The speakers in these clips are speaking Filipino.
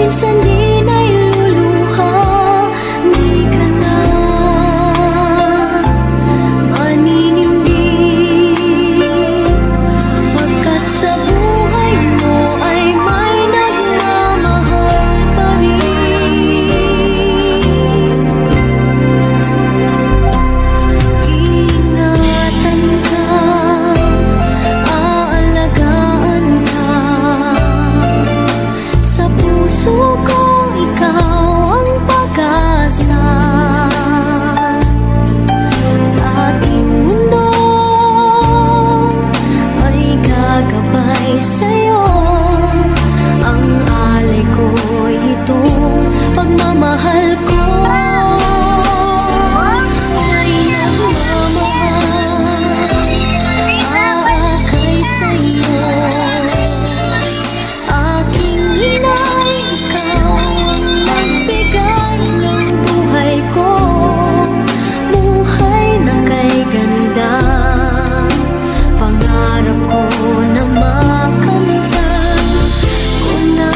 minsan di nailuluha. Di ka na maninindig, pagkat sa buhay mo ay may nagmamahal pa rin. Ingatan ka, aalagaan ka, sa puso ko ikaw ang pag-asa. Sa ating mundo ay gagabay sa'yo, ang alay ko'y itong pagmamahal ko. Ay nagmamahal, aakay sa'yo, aking inay, ikaw ang nagbigay ng buhay ko. Buhay na kay ganda, pangarap ko na makamtan ko na.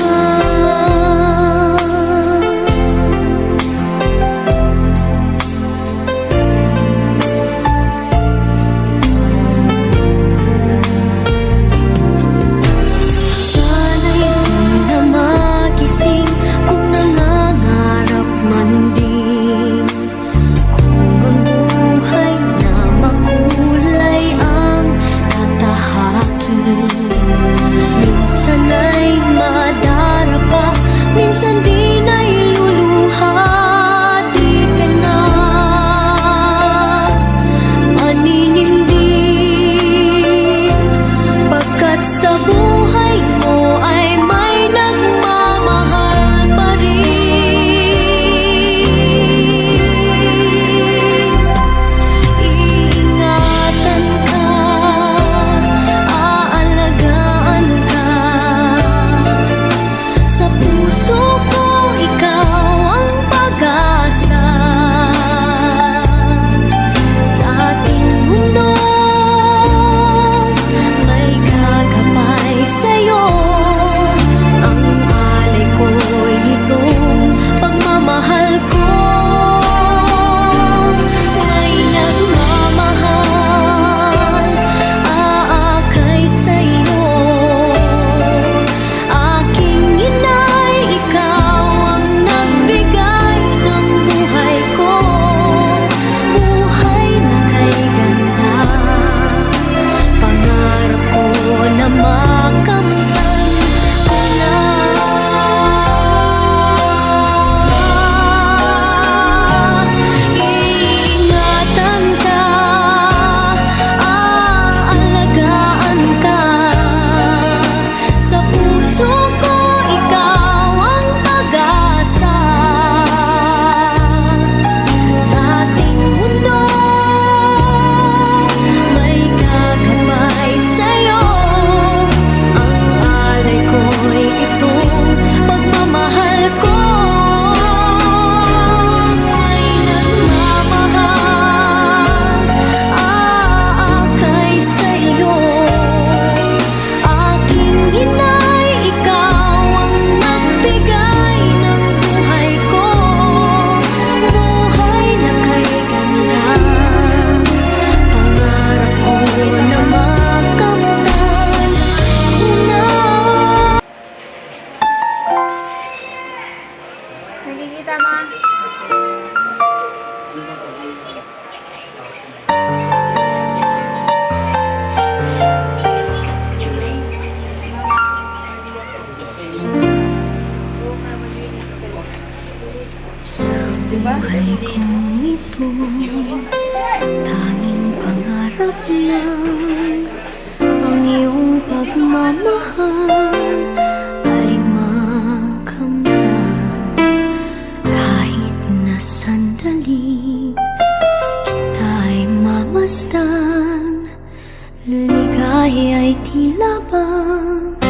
Sana'y di na magising kung nangangarap man din, kung ang buhay na makulay ang tatahakin. Minsan ay madarapa, minsan di nailuluha. Di ka na maninindig, pagkat sa buhay mo ay may nagmamahal pa rin. Iingatan ka, aalagaan ka, sa puso ko ikaw ang pag-asa. Sa ating mundo may gagabay sa'yo, ang alay ko'y itong pagmamahal ko. May nagmamahal, aakay sa'yo, aking inay, ikaw ang nagbigay ng buhay ko. Buhay na kay ganda, pangarap ko na makamtan ko na. Iingatan ka, aalagaan ka, sa puso ko ikaw ang pag-asa. Sa ating mundo may gagabay sa'yo, ang alay ko'y itong pagmamahal ko. May nagmamahal, aakay sa'yo, aking inay, ikaw ang nagbigay ng buhay ko. Buhay na kay ganda, pangarap ko na makamtan ko na. Nagkikita mo? Sa buhay kong ito, tanging pangarap lang ang iyong pagmamahal ay makamtan. Kahit na sandali kita'y mamasdan, ligaya'y tila bang